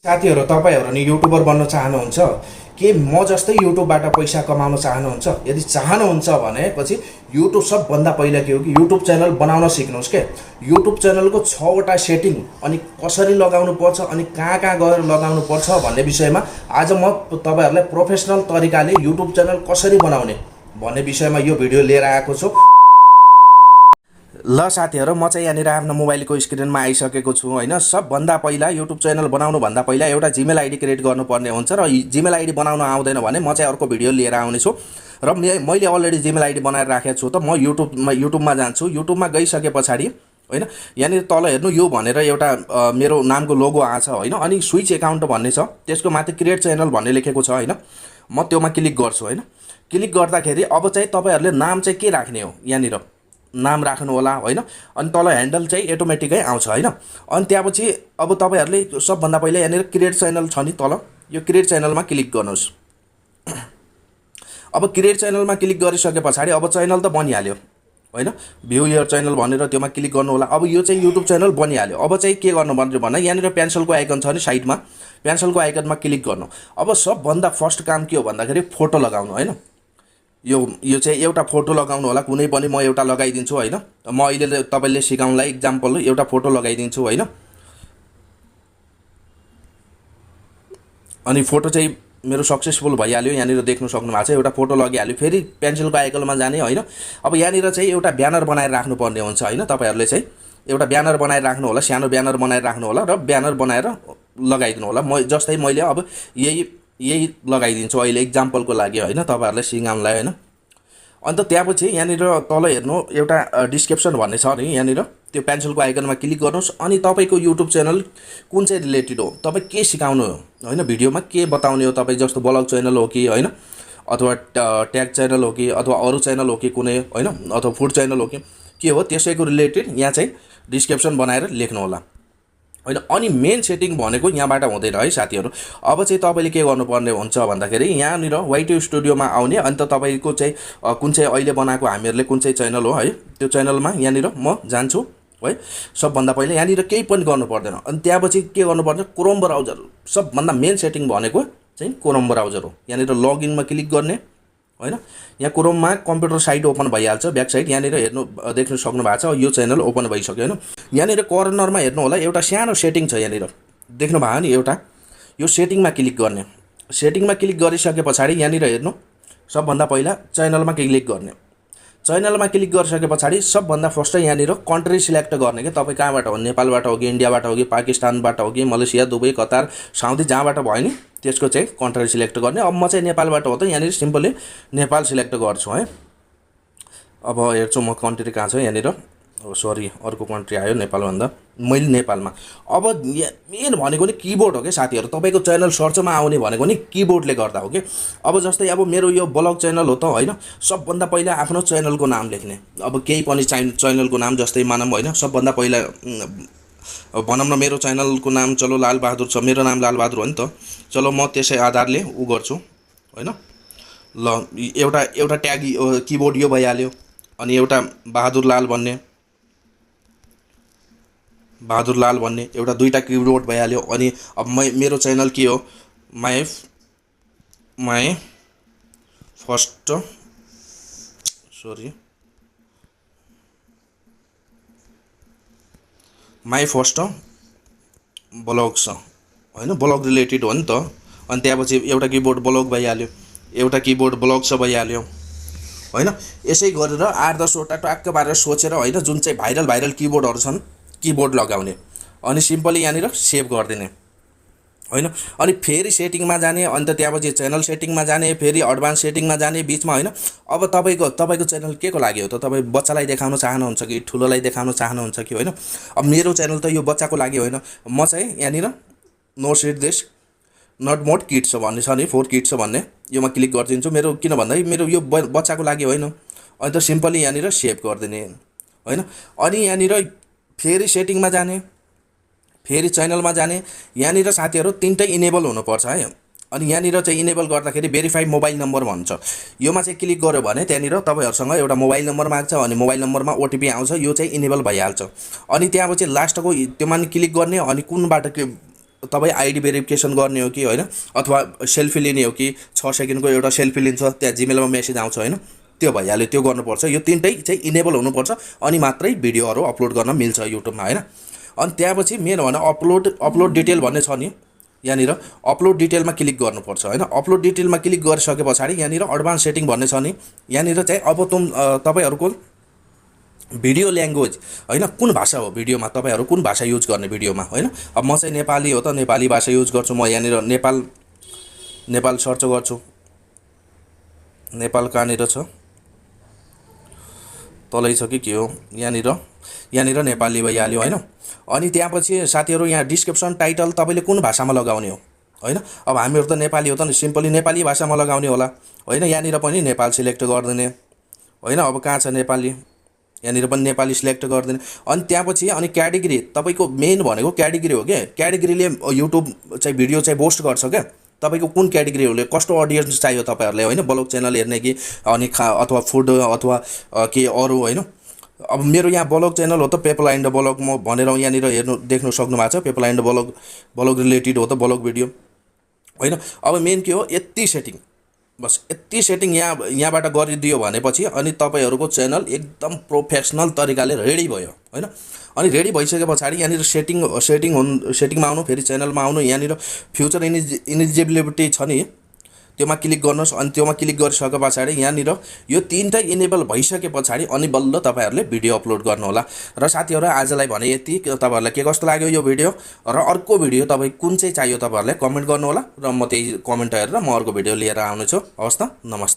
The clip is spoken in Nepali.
साथीहरु तपाईहरु नि युट्युबर बन्न चाहनुहुन्छ के म जस्तै युट्युबबाट पैसा कमाउन चाहनुहुन्छ यदि चाहनुहुन्छ भने पछि युट्युब सबभन्दा पहिला के हो कि युट्युब च्यानल बनाउन सिक्नुस् के युट्युब च्यानलको 6 वटा सेटिङ अनि कसरी लगाउनु पर्छ अनि कहाँ कहाँ गएर लगाउनु पर्छ भन्ने विषयमा आज म तपाईहरुलाई प्रोफेसनल तरिकाले युट्युब च्यानल कसरी बनाउने भन्ने विषयमा यो भिडियो लिएर आएको छु। ल साथीहरु म चाहिँ यहाँनिर आफ्नो मोबाइलको स्क्रिनमा आइसकेको छु हैन। सबभन्दा पहिला युट्युब च्यानल बनाउनु भन्दा पहिला एउटा जीमेल आइडी क्रिएट गर्नुपर्ने हुन्छ र जीमेल आइडी बनाउन आउँदैन भने म चाहिँ अर्को भिडियो लिएर आउने छु र मैले अलरेडी जीमेल आइडी बनाएर राखेको छु। त म युट्युबमा जान्छु। युट्युबमा गइसके पछाडी हैन यहाँनिर तल हेर्नु यो भनेर एउटा मेरो नामको लोगो आछ हैन अनि स्विच अकाउन्ट भन्ने छ त्यसको माथि क्रिएट च्यानल भन्ने लेखेको छ हैन। म त्योमा क्लिक गर्छु हैन। क्लिक गर्दाखेरि अब चाहिँ तपाईहरुले नाम चाहिँ के राख्ने हो यहाँनिर नाम राख्नु होला हैन। अनि तल ह्यान्डल चाहिँ अटोमेटिकै आउँछ हैन। अनि त्यसपछि अब तपाईहरुले सबभन्दा पहिला यहाँनिर क्रिएट च्यानल छ नि तल यो क्रिएट च्यानलमा क्लिक गर्नुस्। अब क्रिएट च्यानलमा क्लिक गरिसके पछाडी अब च्यानल त बनिहाल्यो हैन। भ्यू योर च्यानल भनेर त्योमा क्लिक गर्नु होला। अब यो चाहिँ युट्युब च्यानल बनिहाल्यो। अब चाहिँ के गर्नु पर्छ भने यहाँनिर पेन्सिलको आइकन छ नि साइडमा पेन्सिलको आइकनमा क्लिक गर्नु। अब सबभन्दा फर्स्ट काम के हो भन्दाखेरि फोटो लगाउनु हैन। यो चाहिँ एउटा फोटो लगाउनु होला कुनै पनि म एउटा लगाइदिन्छु हैन। म अहिले तपाईले सिकाउनलाई एक्जाम्पल एउटा फोटो लगाइदिन्छु हैन। अनि फोटो चाहिँ मेरो सक्सेसफुल भइहाल्यो यहाँनिर देख्न सक्नु भएको छ एउटा फोटो लगिहाल्यो। फेरि पेन्सिलको आइकनमा जाने हैन। अब यहाँनिर चाहिँ एउटा ब्यानर बनाएर राख्नु पर्ने हुन्छ हैन। तपाईहरुले चाहिँ एउटा ब्यानर बनाएर राख्नु होला सानो ब्यानर बनाएर राख्नु होला र ब्यानर बनाएर लगाइदिनु होला। म जस्तै मैले अब यही लगाइदिन्छु अहिले एक्जाम्पलको लागि हैन तपाईहरुले सिकाउनलाई हैन। अन्त त्यसपछि यहाँनिर तल हेर्नु एउटा डिस्क्रिप्सन भन्ने छ नि यहाँनिर त्यो पेन्सिलको आइकनमा क्लिक गर्नुस्। अनि तपाईको युट्युब च्यानल कुन चाहिँ रिलेटेड हो तपाई के सिकाउनु हो हैन भिडियोमा के बताउने हो तपाई जस्तो ब्लग च्यानल हो कि हैन अथवा ट्याग च्यानल हो कि अथवा अरु च्यानल हो कि कुनै हैन अथवा फुड च्यानल हो कि के हो त्यसैको रिलेटेड यहाँ चाहिँ डिस्क्रिप्सन बनाएर लेख्नु होला हैन। अनि मेन सेटिङ भनेको यहाँबाट हुँदैन है साथीहरु। अब चाहिँ तपाईले के गर्नुपर्ने हुन्छ भन्दाखेरि यहाँनिर वाइटी स्टुडियोमा आउने अनि त तपाईको चाहिँ कुन चाहिँ अहिले बनाएको हामीहरुले कुन चाहिँ च्यानल हो है त्यो च्यानलमा यहाँनिर म जान्छु है। सबभन्दा पहिला यहाँनिर केही पनि गर्नु पर्दैन। अनि त्यसपछि के गर्नुपर्छ क्रोम ब्राउजर सबभन्दा मेन सेटिङ भनेको चाहिँ क्रोम ब्राउजर हो। यहाँनिर लगइनमा क्लिक गर्ने हैन। यहाँ क्रोममा कम्प्युटर साइट ओपन भइहाल्छ ब्याक साइड यहाँनिर हेर्नु देख्न सक्नु भएको छ यो च्यानल ओपन भइसक्यो हैन। यहाँनिर कर्नरमा हेर्नु होला एउटा सानो सेटिङ छ यहाँनिर देख्नु भयो नि एउटा यो सेटिङमा क्लिक गर्ने। सेटिङमा क्लिक गरिसके पछाडी यहाँनिर हेर्नु सबभन्दा पहिला च्यानलमा क्लिक गर्ने। च्यानलमा क्लिक गरिसके पछाडी सबभन्दा फर्स्ट यहाँनिर कन्ट्री सिलेक्ट गर्ने के तपाई कहाँबाट हो नेपालबाट हो कि इन्डियाबाट हो कि पाकिस्तानबाट हो कि मलेसिया दुबई कतार साउदी जहाँबाट भयो नि त्यसको चाहिँ कन्ट्री सिलेक्ट गर्ने। अब म चाहिँ नेपालबाट हो त यहाँनिर सिम्पली नेपाल सिलेक्ट गर्छु है। अब हेर्छु म कन्ट्री कहाँ छ यहाँनिर सरी अर्को कन्ट्री आयो नेपाल भन्दा मैले नेपालमा। अब मेन भनेको नि किबोर्ड हो के साथीहरु तपाईको च्यानल सर्चमा आउने भनेको नि किबोर्डले गर्दा हो के। अब जस्तै अब मेरो यो ब्लग च्यानल हो त हैन सबभन्दा पहिला आफ्नो च्यानलको नाम लेख्ने। अब केही पनि च्यानलको नाम जस्तै मानौं हैन सबभन्दा पहिला भनौं न मेरो च्यानलको नाम चलो लाल बहादुर छ मेरो नाम लाल बहादुर हो नि त चलो म त्यसै आधारले उ गर्छु हैन। ल एउटा ट्याग किबोर्ड यो भइहाल्यो। अनि एउटा बहादुर लाल भन्ने एउटा दुईटा किबोर्ड भइहाल्यो। अनि अब मेरो च्यानल के हो माई फर्स्ट ब्लग्स हैन ब्लग रिलेटेड हो नि त। अनि त्यसपछि एउटा किबोर्ड ब्लग भइहाल्यो एउटा किबोर्ड ब्लग्स भइहाल्यो हैन। यसै गरेर 8-10 वटा टक्क पारेर सोचेर हैन जुन चाहिँ भाइरल किबोर्डहरु छन् किबोर्ड लगाउने अनि सिम्पली यहाँनिर सेभ गर्दिने हैन। अनि फेरि सेटिङमा जाने अनि त त्यसपछि च्यानल सेटिङमा जाने फेरि एडभान्स सेटिङमा जाने बीचमा हैन। अब तपाईको च्यानल के को लागि हो त तपाई बच्चालाई देखाउन चाहनुहुन्छ कि ठुलोलाई देखाउन चाहनुहुन्छ कि हैन। अब मेरो च्यानल त यो बच्चाको लागि होइन म चाहिँ यहाँनिर no set this not mode kids भन्ने छ नि 4 किड्स भन्ने योमा क्लिक गरिदिन्छु मेरो किन भन्दाखेरि मेरो यो बच्चाको लागि होइन। अनि त सिम्पली यहाँनिर सेभ गरिदिने हैन। अनि यहाँनिर फेरि सेटिङमा जाने फेरि च्यानलमा जाने यहाँनिर साथीहरु तीनटै इनेबल हुनुपर्छ है। अनि यहाँनिर चाहिँ इनेबल गर्दाखेरि भेरिफाई मोबाइल नम्बर भन्छ योमा चाहिँ क्लिक गर्यो भने त्यहाँनिर तपाईहरुसँग एउटा मोबाइल नम्बर माग्छ अनि मोबाइल नम्बरमा ओटीपी आउँछ यो चाहिँ इनेबल भइहाल्छ। अनि त्यसपछि लास्टको त्योमा नि क्लिक गर्ने अनि कुनबाट तपाईँ आइडी भेरिफिकेसन गर्ने हो कि होइन, अथवा सेल्फी लिने हो कि 6 सेकेन्डको एउटा सेल्फी लिन्छ, त्यहाँ जिमेलमा मेसेज आउँछ होइन, त्यो भइहाल्यो, त्यो गर्नुपर्छ। यो तिनटै चाहिँ इनेबल हुनुपर्छ, अनि मात्रै भिडियोहरू अपलोड गर्न मिल्छ युट्युबमा होइन। अनि त्यहाँपछि मेन भएन अपलोड डिटेल भन्ने छ नि, यहाँनिर अपलोड डिटेलमा क्लिक गर्नुपर्छ होइन। अपलोड डिटेलमा क्लिक गरिसके पछाडि यहाँनिर एडभान्स सेटिङ भन्ने छ नि, यहाँनिर चाहिँ अब तपाईँहरूको भिडियो ल्याङ्ग्वेज होइन, कुन भाषा हो भिडियोमा, तपाईँहरू कुन भाषा युज गर्ने भिडियोमा होइन। अब म चाहिँ नेपाली हो त नेपाली भाषा युज गर्छु, म यहाँनिर नेपाल सर्च गर्छु। नेपाल कहाँनिर छ, तलै छ कि के हो, यहाँनिर नेपाली भइहाल्यो होइन। अनि त्यहाँपछि साथीहरू यहाँ डिस्क्रिप्सन टाइटल तपाईँले कुन भाषामा लगाउने हो होइन। अब हामीहरू त नेपाली हो त सिम्पली नेपाली भाषामा लगाउने होला होइन। यहाँनिर पनि नेपाल सिलेक्ट गरिदिने होइन। अब कहाँ छ नेपाली, यहाँनिर पनि नेपाली सिलेक्ट गरिदिने। अनि त्यहाँपछि अनि क्याटेगोरी तपाईँको मेन भनेको क्याटेगोरी हो क्या, क्याटेगोरीले युट्युब चाहिँ भिडियो चाहिँ पोस्ट गर्छ क्या। तपाईँको कुन क्याटेगोरीहरूले कस्तो अडियन्स चाहियो तपाईँहरूलाई होइन, ब्लग च्यानल हेर्ने कि अनि अथवा फुड अथवा के अरू होइन। अब मेरो यहाँ ब्लग च्यानल हो त पेपल एन्ड ब्लग म भनेर यहाँनिर देख्नु सक्नु भएको छ, पेपल एन्ड ब्लग रिलेटेड हो त ब्लग भिडियो होइन। अब मेन के हो, यति सेटिङ, बस यति सेटिङ यहाँबाट गरिदियो भनेपछि अनि तपाईँहरूको च्यानल एकदम प्रोफेसनल तरिकाले रेडी भयो होइन। अनि रेडी भइसके पछाडि यहाँनिर सेटिङमा आउनु, फेरि च्यानलमा आउनु, यहाँनिर फ्युचर इलिजिबिलिटी छ नि, त्योमा क्लिक गर्नुहोस्। अनि त्योमा क्लिक गरिसके पछाडि यहाँनिर यो तिनवटा इनेबल भइसके पछाडि अनि बल्ल तपाईँहरूले भिडियो अपलोड गर्नुहोला। र साथीहरू आजलाई भने यति, तपाईँहरूलाई के कस्तो लाग्यो यो भिडियो र अर्को भिडियो तपाईँ कुन चाहिँ चाहियो तपाईँहरूले कमेन्ट गर्नुहोला, र म त्यही कमेन्ट हेरेर म अर्को भिडियो लिएर आउनेछु। हवस् त, नमस्ते।